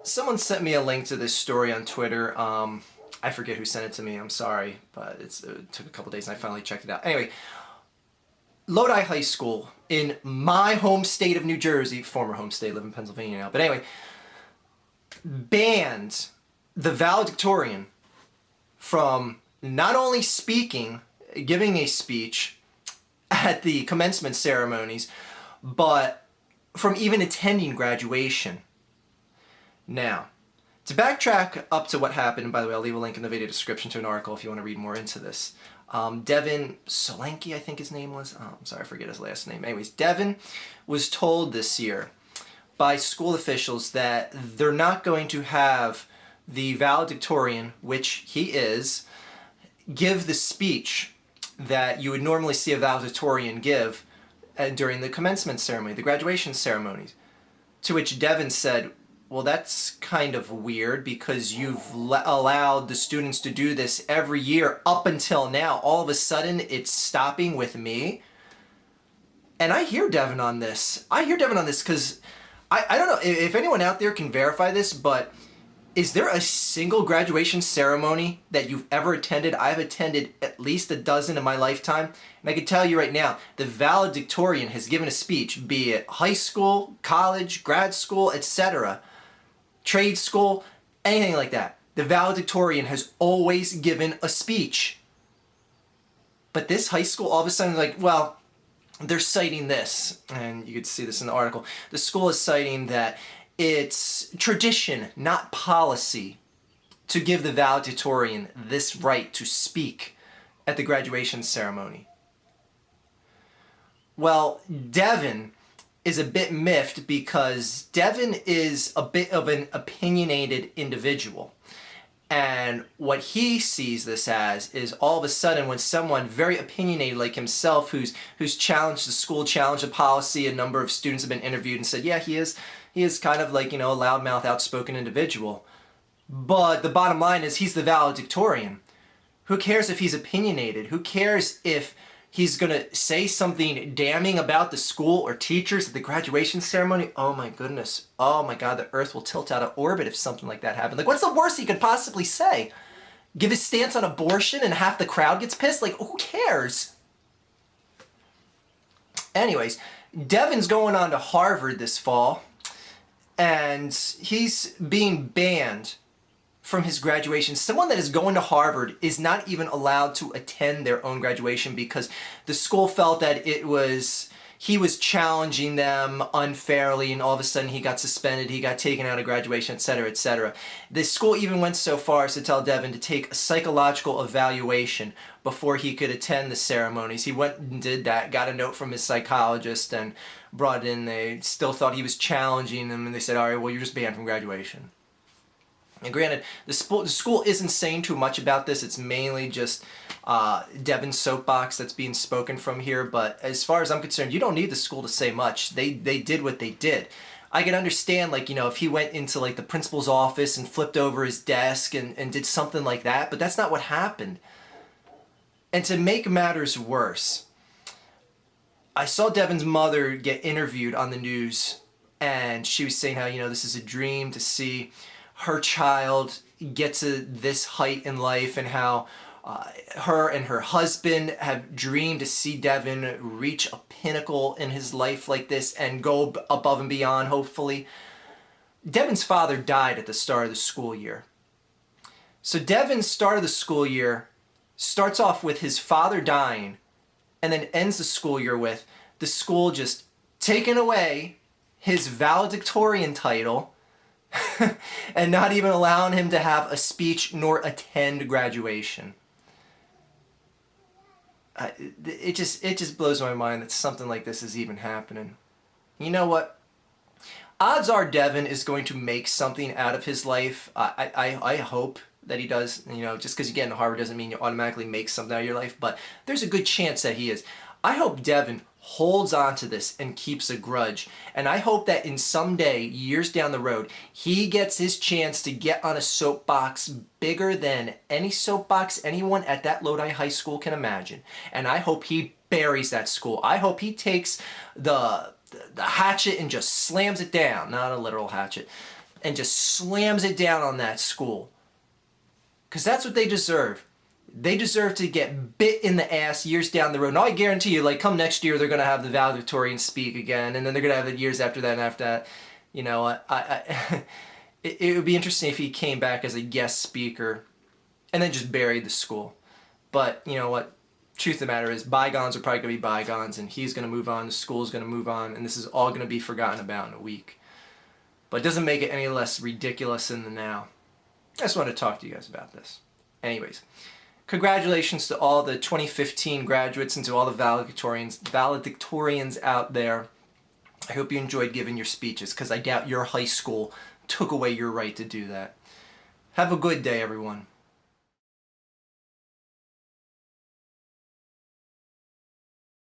Someone sent me a link to this story on Twitter. I forget who sent it to me. I'm sorry, but it took a couple days and I finally checked it out. Anyway, Lodi High School in my home state of New Jersey, former home state, live in Pennsylvania now, but anyway, banned the valedictorian from not only speaking, giving a speech at the commencement ceremonies, but from even attending graduation. Now, to backtrack up to what happened, and by the way, I'll leave a link in the video description to an article if you want to read more into this. Devin Solanke, I think his name was. I'm sorry, I forget his last name. Anyways, Devin was told this year by school officials that they're not going to have the valedictorian, which he is, give the speech that you would normally see a valedictorian give during the commencement ceremony, the graduation ceremonies. To which Devin said, well, that's kind of weird because you've allowed the students to do this every year up until now. All of a sudden, it's stopping with me. And I hear Devin on this. I hear Devin on this because I don't know if anyone out there can verify this, but is there a single graduation ceremony that you've ever attended? I've attended at least a dozen in my lifetime. And I can tell you right now, the valedictorian has given a speech, be it high school, college, grad school, etc., trade school, anything like that. The valedictorian has always given a speech. But this high school, all of a sudden, like, well, they're citing this, and you could see this in the article. The school is citing that it's tradition, not policy, to give the valedictorian this right to speak at the graduation ceremony. Well, Devin is a bit miffed because Devin is a bit of an opinionated individual. And what he sees this as is all of a sudden when someone very opinionated like himself who's challenged the school, challenged the policy, a number of students have been interviewed and said, yeah, he is kind of like, you know, a loudmouth, outspoken individual. But the bottom line is he's the valedictorian. Who cares if he's opinionated? Who cares if he's going to say something damning about the school or teachers at the graduation ceremony? Oh my goodness. Oh my God, the earth will tilt out of orbit if something like that happened. Like, what's the worst he could possibly say? Give his stance on abortion and half the crowd gets pissed? Like, who cares? Anyways, Devin's going on to Harvard this fall, and he's being banned from his graduation. Someone that is going to Harvard is not even allowed to attend their own graduation because the school felt that he was challenging them unfairly, and all of a sudden he got suspended, he got taken out of graduation, etc., etc. The school even went so far as to tell Devin to take a psychological evaluation before he could attend the ceremonies. He went and did that, got a note from his psychologist and brought it in. They still thought he was challenging them, and they said, all right, well, you're just banned from graduation. And granted, the school isn't saying too much about this. It's mainly just Devin's soapbox that's being spoken from here. But as far as I'm concerned, you don't need the school to say much. They did what they did. I can understand, like, you know, if he went into, like, the principal's office and flipped over his desk and did something like that. But that's not what happened. And to make matters worse, I saw Devin's mother get interviewed on the news. And she was saying how, you know, this is a dream to see her child get to this height in life, and how her and her husband have dreamed to see Devin reach a pinnacle in his life like this and go above and beyond, hopefully. Devin's father died at the start of the school year. So Devin's start of the school year starts off with his father dying and then ends the school year with the school just taking away his valedictorian title and not even allowing him to have a speech nor attend graduation. It just blows my mind that something like this is even happening. You know what? Odds are Devin is going to make something out of his life. I hope that he does. You know, just because you get into Harvard doesn't mean you automatically make something out of your life, but there's a good chance that he is. I hope Devin holds on to this and keeps a grudge. And I hope that in someday, years down the road, he gets his chance to get on a soapbox bigger than any soapbox anyone at that Lodi High School can imagine. And I hope he buries that school. I hope he takes the hatchet and just slams it down. Not a literal hatchet. and just slams it down on that school. Because that's what they deserve. They deserve to get bit in the ass years down the road. And I guarantee you, like, come next year, they're going to have the valedictorian speak again, and then they're going to have it years after that and after that. You know, it would be interesting if he came back as a guest speaker and then just buried the school. But, you know what? Truth of the matter is, bygones are probably going to be bygones, and he's going to move on, the school's going to move on, and this is all going to be forgotten about in a week. But it doesn't make it any less ridiculous in the now. I just wanted to talk to you guys about this. Anyways, congratulations to all the 2015 graduates and to all the valedictorians out there. I hope you enjoyed giving your speeches, because I doubt your high school took away your right to do that. Have a good day, everyone.